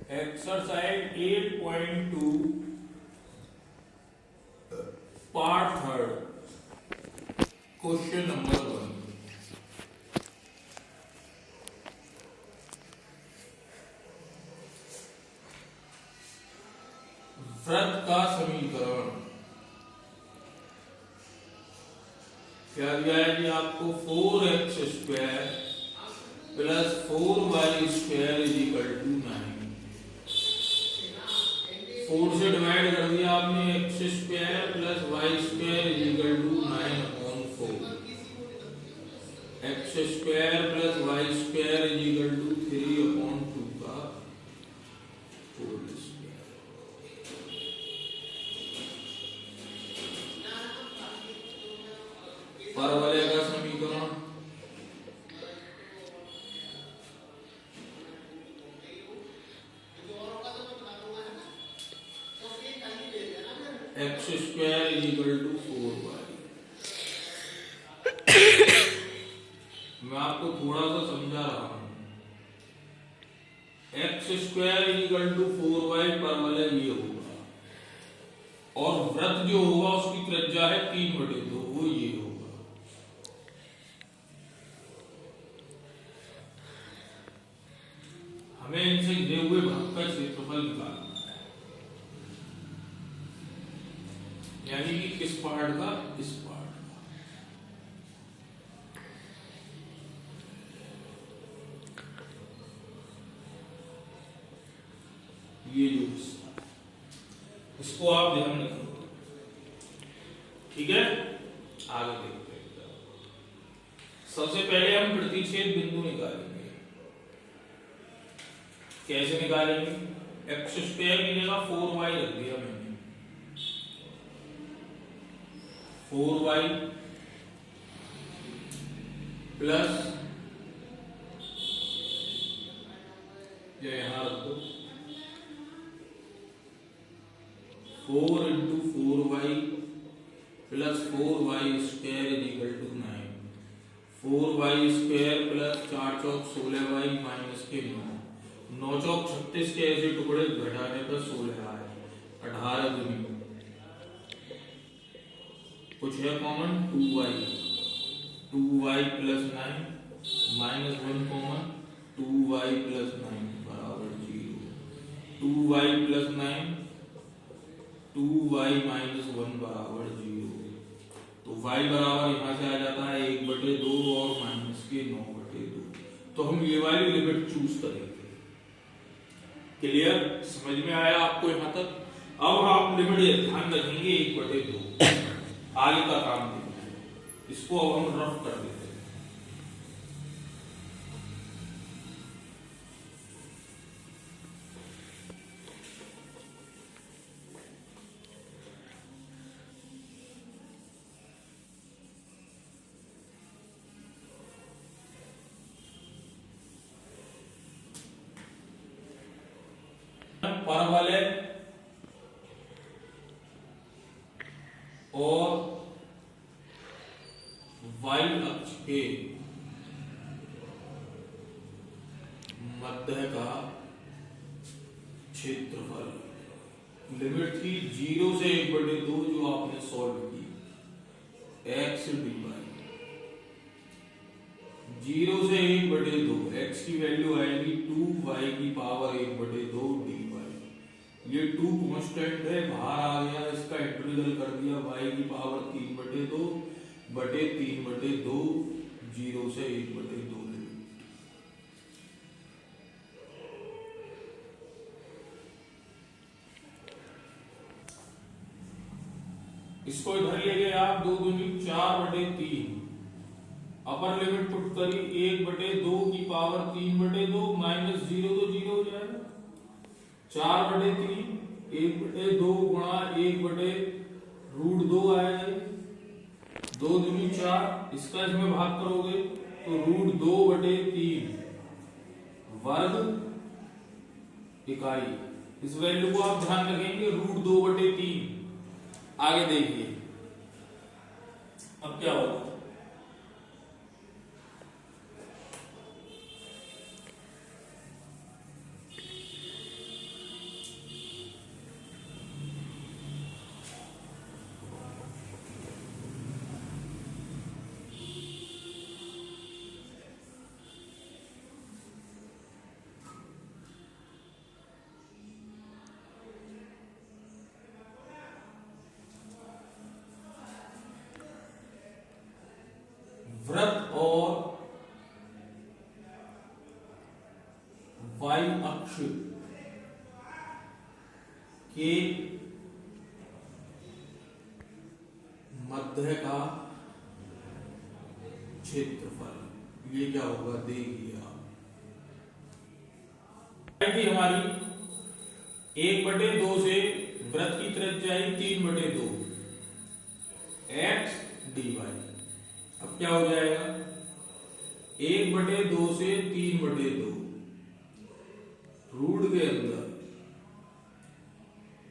Exercise 8.2 part 3rd question number 1 वृत्त का समीकरण क्या दिया है जी आपको 4x² plus 4y² is equal to 9। 4 से डिवाइड कर दिया आपने x² plus y² is equal to 9/4। x² plus y² is equal to 3/2 का होल स्क्वायर। परवलय का समीकरण x² is equal to 4y। मैं आपको थोड़ा सा समझा रहा हूं। x² is equal to 4y परवलय ये होगा और वृत्त जो होगा उसकी त्रिज्या है 3/2, वो ये होगा। हमें इनसे घिरे हुए भाग का क्षेत्रफल निकालना है, यानी कि किस पार्ट का, इस पार्ट का। ये जो हिस्सा, इसको आप ध्यान रखो, ठीक है। आगे देखते हैं। सबसे पहले हम प्रतिच्छेद बिंदु निकालेंगे। कैसे निकालेंगे? x² की जगह 4y रख दिया मैंने। 4y प्लस या यहां रख दो 4 into 4y plus 4y² is equal to 9। 4y² plus 4 चौक 16y माइनस के 9। 9 चौक 36 के ऐसे टुकड़े घटाने पर 16 आए। 18 दूनी कुछ है common 2y। 2y plus 9 minus 1 common 2y plus 9 बराबर 0। 2y प्लस 9 2y माइनस 1 बराबर 0। तो y बराबर यहां से आ जाता है 1/2 और माइनस के 9/2। तो हम ये वाली लिमिट चूज करेंगे। क्लियर? समझ में आया आपको यहां तक? अब आप लिमिट ध्यान रखेंगे 1/2। आगे का काम देखते हैं। इसको अब हम रफ कर देते हैं। परवलय और y अक्ष के मध्य का क्षेत्रफल। लिमिट थी 0 से 1/2 जो आपने सॉल्व की। x dy 0 से 1/2 x की वैल्यू आएगी 2y की पावर 1/2 dy। ये 2 कांस्टेंट है, बाहर आ गया, इसका इंटीग्रल कर दिया y की पावर 3/2 बटे 3/2 0 से 1/2 लिमिट। इसको इधर ले गए आप 2 दूनी 4/3। अपर लिमिट पुट करी 1/2 की पावर 3/2 माइनस 0 तो 0 हो जाएगा। 4/3 1/2 गुणा 1/√2 आएगा। 2 दूनी 4, इसका इसमें भाग करोगे तो √2/3 वर्ग इकाई। इस वैल्यू को आप ध्यान रखेंगे √2/3। आगे देखिए अब क्या होगा। वृत्त और y अक्ष के मध्य का क्षेत्रफल, ये क्या होगा देखिए आप। हमारी 1/2 से वृत्त की त्रिज्या आई 3/2 x dy। अब क्या हो जाएगा 1/2 से 3/2 रूट के अंदर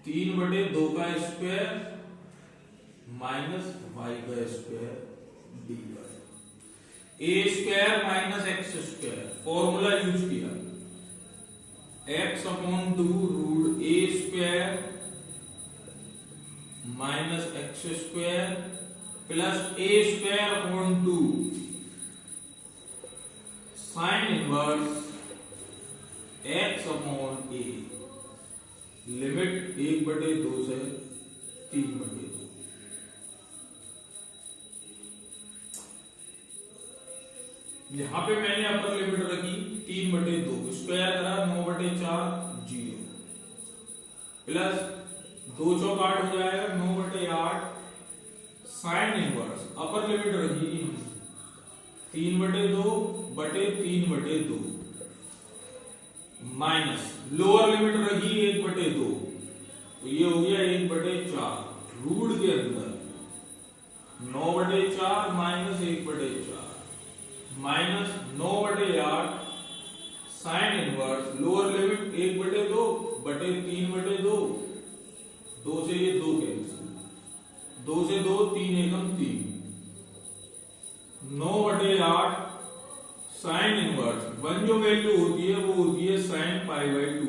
3/2 का स्क्वायर माइनस y का square dy। A square minus x square formula use किया, x/2 root a square minus x square plus a square upon 2 sine inverse x upon a. Limit 1/2 से 3/2। यहां पे मैंने अपर लिमिट रखी 3/2, square करा 9/4 0 plus 2 चौक 8 हो जाएगा 9/8 साइन इनवर्स। अपर लिमिट रखी 3/2/3/2 माइनस लोअर लिमिट रखी 1/2, तो ये हो गया 1/4 रूट के अंदर 9/4 minus 1/4 minus 9/8 sine inverse. Lower limit 1/2/3/2, 2 से ये 2 कैंसिल, 2 से 2 3 एकम 3, 9/8 साइन इनवर्स। 1 जो वैल्यू होती है वो होती है साइन π/2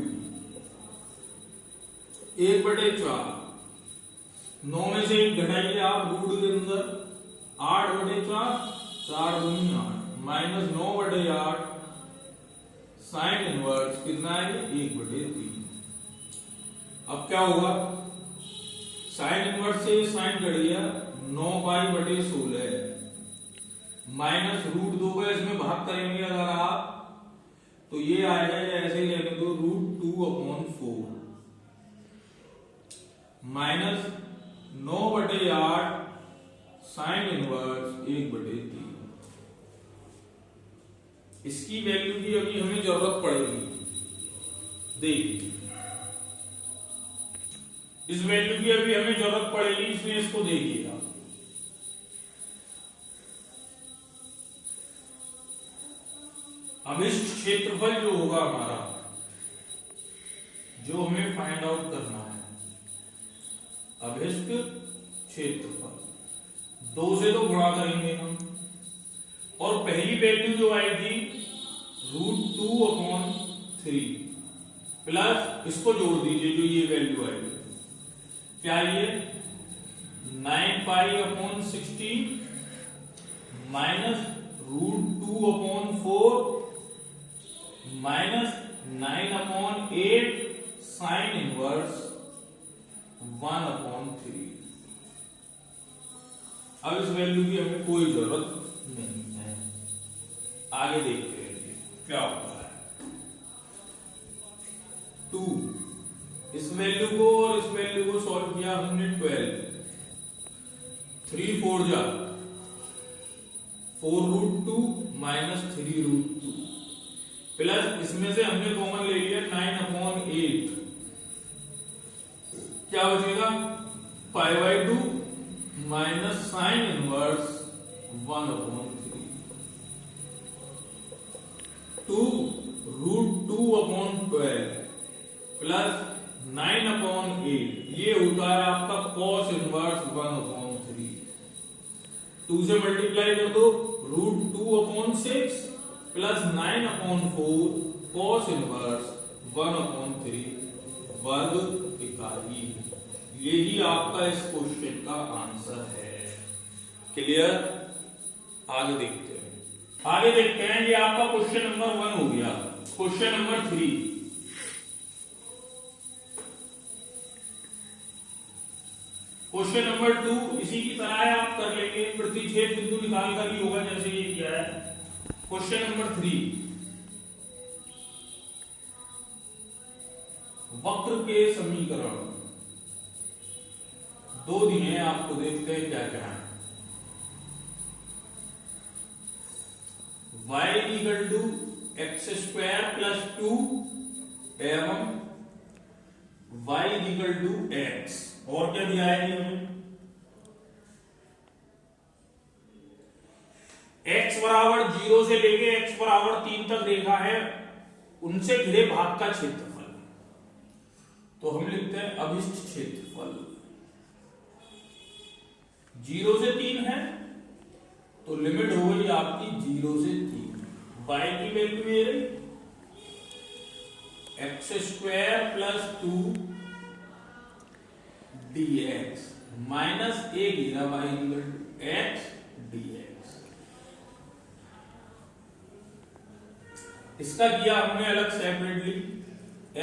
1/4। 9 में से 1 घटाइए आप रूट के अंदर 8/4 4 दूनी 8 माइनस 9/8 साइन इनवर्स कितना है 1/3। अब क्या होगा साइन इनवर्स से साइन कट गया 9π/16 माइनस रूट 2 का इसमें भाग करेंगे अगर आप तो ये आएगा ऐसे ही लेने दो √2/4 माइनस 9/8 साइन इनवर्स 1/3। इसकी वैल्यू की अभी हमें जरूरत पड़ेगी, देखिए इस वैल्यू की अभी हमें जरूरत पड़ेगी, इसलिए इसको देखिएगा। अभिष्ट क्षेत्रफल जो होगा हमारा, जो हमें फाइंड आउट करना है, अभिष्ट क्षेत्रफल 2 से तो गुणा करेंगे हम, और पहली वैल्यू जो आई थी √2/3 प्लस इसको जोड़ दीजिए जो ये वैल्यू आई क्या ये 9π/16 माइनस √2/4 माइनस 9/8 साइन इनवर्स 1/3। अब इस वैल्यू की हमें कोई जरूरत नहीं है, आगे देखते हैं क्या होता है। 2 इस वैल्यू को और इस वैल्यू को सॉल्व किया हमने 12, 3 4 जा 4√2 माइनस 3√2 प्लस इसमें से हमने कॉमन ले लिया 9/8, क्या बचेगा π/2 माइनस साइन इनवर्स 1/3। 2 √2/12 प्लस 9/8, ये होता है आपका cos इनवर्स 1/3। 2 से मल्टीप्लाई कर दो √2/6 प्लस 9/4 cos इनवर्स 1/3 वर्ग इकाई। यही आपका इस क्वेश्चन का आंसर है। क्लियर? आगे देखते हैं ये आपका क्वेश्चन नंबर 1 हो गया। क्वेश्चन नंबर 3, क्वेश्चन नंबर 2 इसी की तरह है, आप कर लेंगे, प्रतिच्छेद बिंदु निकाल कर ही होगा जैसे ये किया है। क्वेश्चन नंबर 3, वक्र के समीकरण दो दिए आपको, देखते हैं क्या क्या है। y equal to x square plus 2 एवं y इक्वल टू x, और क्या दिया है हमें, x बराबर 0 से लेके x बराबर 3 तक रेखा है, उनसे घिरे भाग का क्षेत्रफल। तो हम लिखते हैं अभिष्ट क्षेत्रफल। 0 से 3 है तो लिमिट हो गई आपकी 0 से 3। y की वैल्यू ये रही x square plus 2 dx minus a गिरा y equal to x dx। इसका किया हमने अलग सेपरेटली,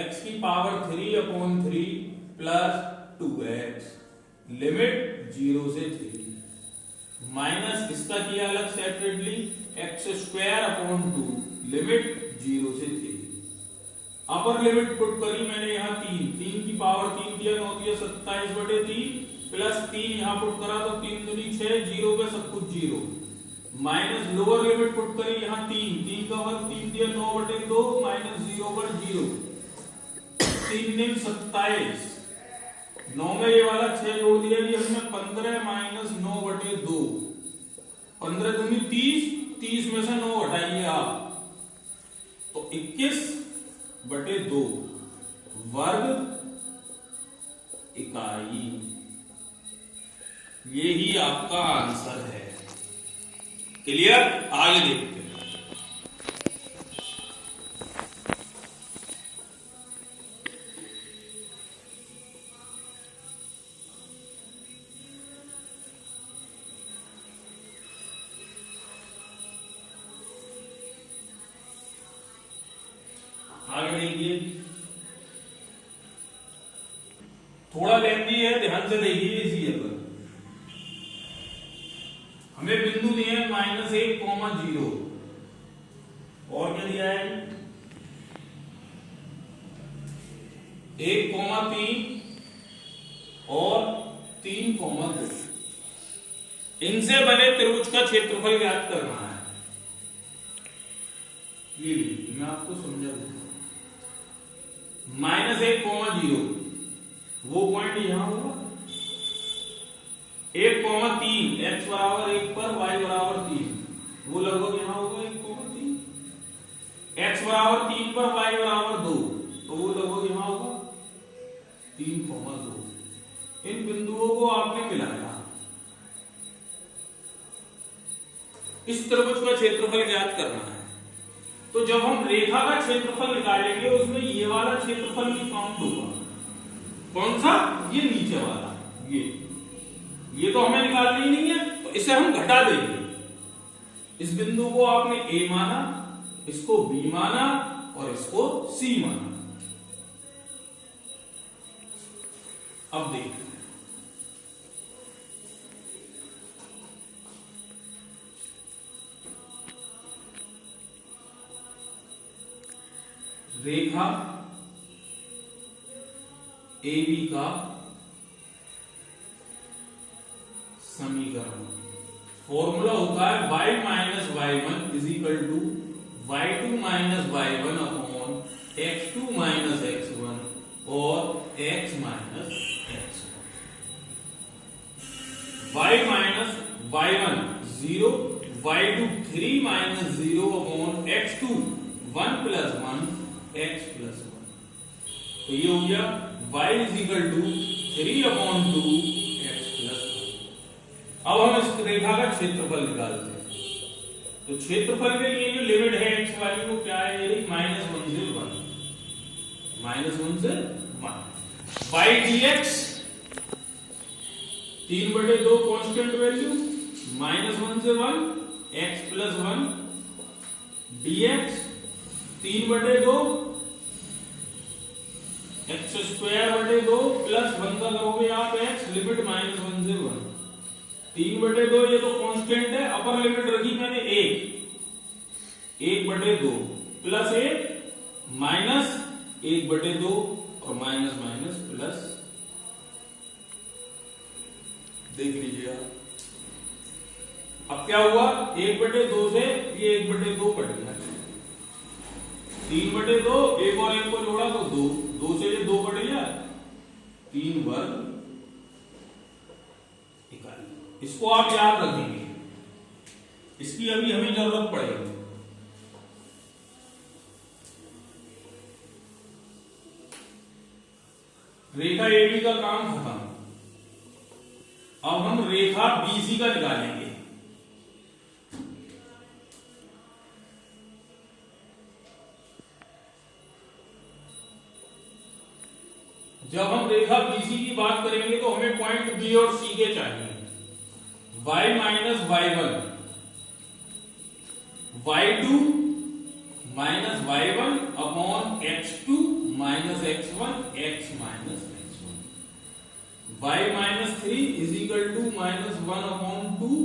x की पावर 3/3 प्लस 2x लिमिट 0 से 3 माइनस इसका किया अलग separately, x square upon 2 limit 0 से 3। अपर लिमिट पुट करी मैंने यहाँ 3 की पावर 3 दिया 9 दिया 27/3 प्लस 3 यहाँ पुट करा तो 3 दूनी 6, 0 पे सब कुछ 0 माइनस लोअर लिमिट पुट करी यहाँ 3 का वर्ग 3 दिया 9/2 माइनस 0 पर 0, 3 दिन 27, 9 में ये वाला 6 जोड़ दिया जी हमने 15 माइनस 9/2, 15 दूनी 30, 30 में से 9 हटाइए आप तो 21/2 वर्ग इकाई। ये ही आपका आंसर है। क्लियर? आगे देखते हैं। आगे देखिए, थोड़ा लेंदी है, ध्यान से देखिए। इसी पर हमें बिंदु दिए हैं -1,0 और क्या दिया है 1,3 और 3,2। इनसे बने त्रिभुज का क्षेत्रफल ज्ञात करना है। ये मैं आपको समझा दूंगा। -1,0 वो पॉइंट यहां होगा, 1,3 x बराबर 1 पर y बराबर 3 वो लगभग यहां होगा 1,3, x बराबर 3 पर y बराबर 2 तो वो लगभग यहां होगा 3,2। इन बिंदुओं को आपने मिलाया, इस त्रिभुज का क्षेत्रफल ज्ञात करना है। तो जब हम रेखा का क्षेत्रफल निकालेंगे उसमें ये वाला क्षेत्रफल भी काउंट होगा। कौन सा? ये नीचे वाला, ये तो हमें निकालना ही नहीं है, तो इसे हम घटा देंगे। इस बिंदु को आपने A माना, इसको B माना और इसको C माना। अब देखिए रेखा AB का समीकरण, फॉर्मूला होता है y minus y1 is equal to y2 minus y1 upon x2 minus x1 और x minus x1। y minus y1 0, y2 3 minus 0 upon x2 1 plus 1 x plus 1। तो ये हो गया y is equal to 3/2 x plus 1। अब हम इस रेखा का क्षेत्रफल निकालते हैं। तो क्षेत्रफल के लिए जो लिमिट है x वाली वो क्या है, ये -1 से 1, -1 से 1। y dx 3/2 कांस्टेंट वैल्यू, -1 से 1 x plus 1 dx 3/2 x x square बटे 2 प्लस 1 का करोगे आप एक्स, लिमिट -1 से 1। 3/2 ये तो कांस्टेंट है, अपर लिमिट रखी मैंने 1/2 प्लस 1 माइनस 1/2 और माइनस माइनस प्लस। देख लीजिए आप, अब क्या हुआ, 1/2 से ये 1/2 कट गया, 3/2, एक और एक को जोड़ा तो 2, 2 से ये 2 कट गया, 3 वर्ग इकाई। इसको आप याद रखेंगे, इसकी अभी हमें जरूरत पड़ेगी। रेखा एबी का काम खत्म। अब हम रेखा बीसी का निकालेंगे। जब हम रेखा बीसी की बात करेंगे तो हमें पॉइंट बी और सी के चाहिए। y minus y1, y2 minus y1 upon x2 minus x1 x minus x1, y minus 3 is equal to -1 upon 2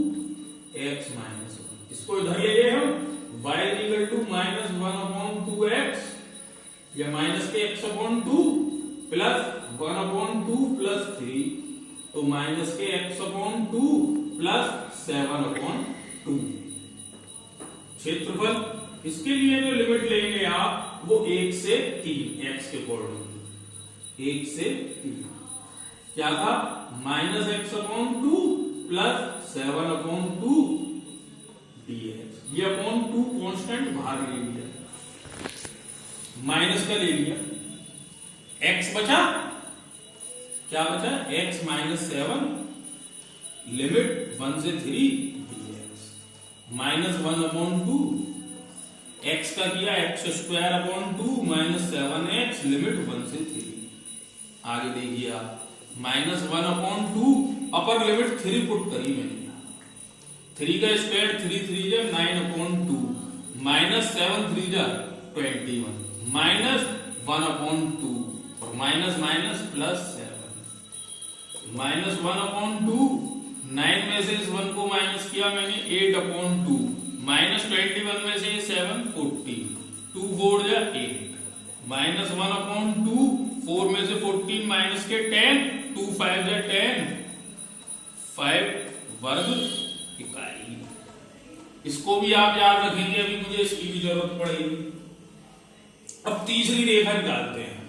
x minus 1। इसको इधर ले गए हम, y is equal to -1 upon 2x या माइनस के x upon 2 plus 1 upon 2 plus 3, तो minus के x upon 2 plus 7 upon 2। क्षेत्रफल, इसके लिए जो लिमिट लेंगे आप वो 1 से 3 x के अकॉर्डिंग, 1 से 3 क्या था, -x upon 2 plus 7 upon 2 dx। ये अपॉन 2 कांस्टेंट बाहर ले लिया, माइनस का ले लिया, x बचा, क्या बचा, x माइनस 7 लिमिट 1 से 3 dx, -1 अपॉन 2 x का किया x square upon 2 minus 7x limit 1 से 3। आगे देखिए आप, -1 अपॉन 2 अपर लिमिट 3 पुट करी मैंने, 3 का स्क्वायर 3 3 जा 9 अपॉन 2 माइनस 7 3 जा 21 माइनस 1 अपॉन 2 और माइनस माइनस प्लस 7 -1 अपॉन 2, 9 में से इस 1 को माइनस किया मैंने 8 अपॉन 2 माइनस 21 में से 7 14, 2 4 जा 8 -1 अपॉन 2, 4 में से 14 माइनस के 10, 2 5 जा 10, 5 वर्ग इकाई। इसको भी आप याद रखेंगे, अभी मुझे इसकी भी जरूरत पड़ेगी। अब तीसरी रेखा निकालते हैं,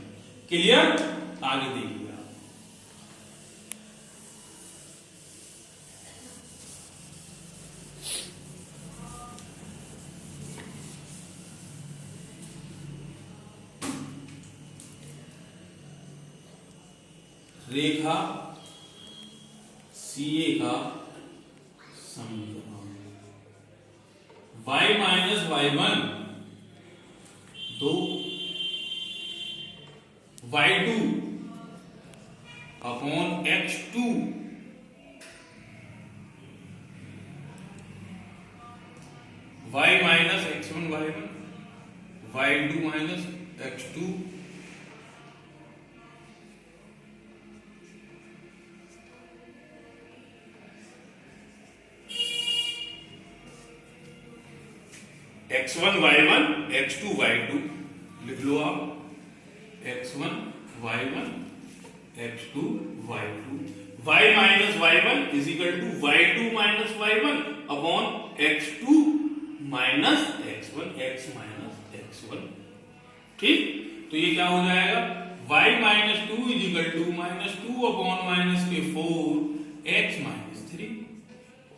क्लियर, आगे देखिए। रेखा सीए का समीकरण, y minus y1 2 y2 upon x2 y minus x1 y1 y2 minus x2 x1 y1 x2 y2 लिख लो आप, x1 y1 x2 y2, y minus y1 is equal to y2 minus y1 upon x2 minus x1 x minus x1। ठीक, तो ये क्या हो जाएगा, y minus 2 is equal to -2 upon minus के 4 x minus 3,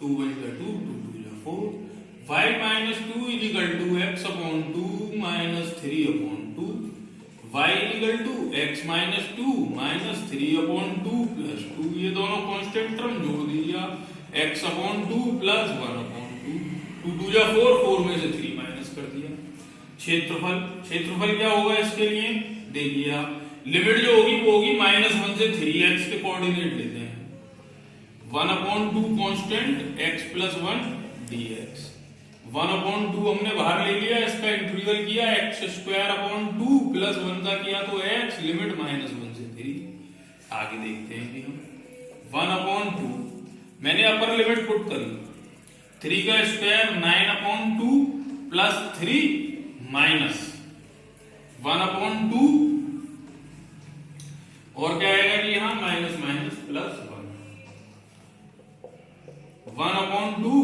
2 1 जा 2, 2 2 जा 4, y minus 2 is equal to x upon 2 minus 3 upon 2, y is equal to x minus 2 minus 3 upon 2 plus 2। ये दोनों कांस्टेंट टर्म जोड़ दीजिए आप, x अपॉन 2 प्लस 1 अपॉन 2, 2 2 जा 4, 4 में से 3 माइनस कर दिया। क्षेत्रफल, क्षेत्रफल क्या होगा इसके लिए, देखिए आप, लिमिट जो होगी वो होगी -1 से 3x के कोऑर्डिनेट लेते हैं, 1 upon 2 constant x plus 1 dx, 1 upon 2 हमने बाहर ले लिया, इसका इंटीग्रल किया x स्क्वायर अपॉन 2 प्लस 1 का किया तो x लिमिट -1 आगे देखते हैं कि हम 1/2 मैंने अपर लिमिट पुट करी 3 का स्क्वायर 9/2 प्लस 3 माइनस 1/2 और क्या आएगा जी यहां माइनस माइनस प्लस 1/2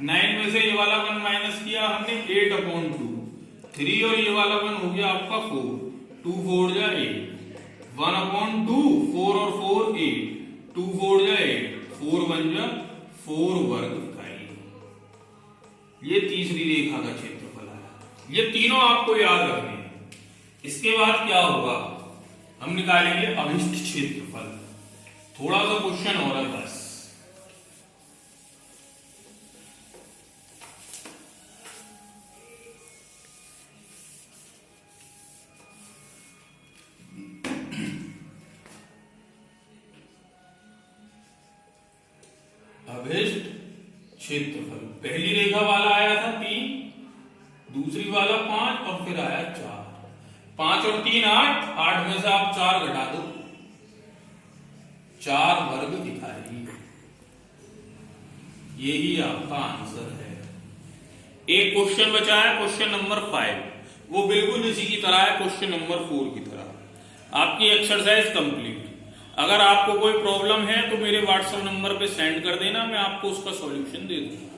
9 में से ये वाला 1 माइनस किया हमने 8/2 3 और ये वाला 1 हो गया आपका 4 2 4 जा 8 1/2 4 और 4 8 2 4 जा 8 4 1 जा 4 वर्ग इकाई। ये तीसरी रेखा का क्षेत्रफल है। ये तीनों आपको याद रखने हैं। इसके बाद क्या होगा हम निकालेंगे अभिष्ट क्षेत्रफल। थोड़ा सा क्वेश्चन और है बस। अभिष्ट क्षेत्रफल पहली रेखा वाला आया था 3 दूसरी वाला 5 और फिर आया 4 5 और 3 8 8 में से आप 4 घटा दो 4 वर्ग इकाई। यही आपका आंसर है। एक क्वेश्चन बचा है क्वेश्चन नंबर 5 वो बिल्कुल इसी की तरह है क्वेश्चन नंबर 4 की तरह। आपकी एक्सरसाइज कंप्लीट। अगर आपको कोई प्रॉब्लम है तो मेरे व्हाट्सएप नंबर पे सेंड कर देना मैं आपको उसका सॉल्यूशन दे दूंगा।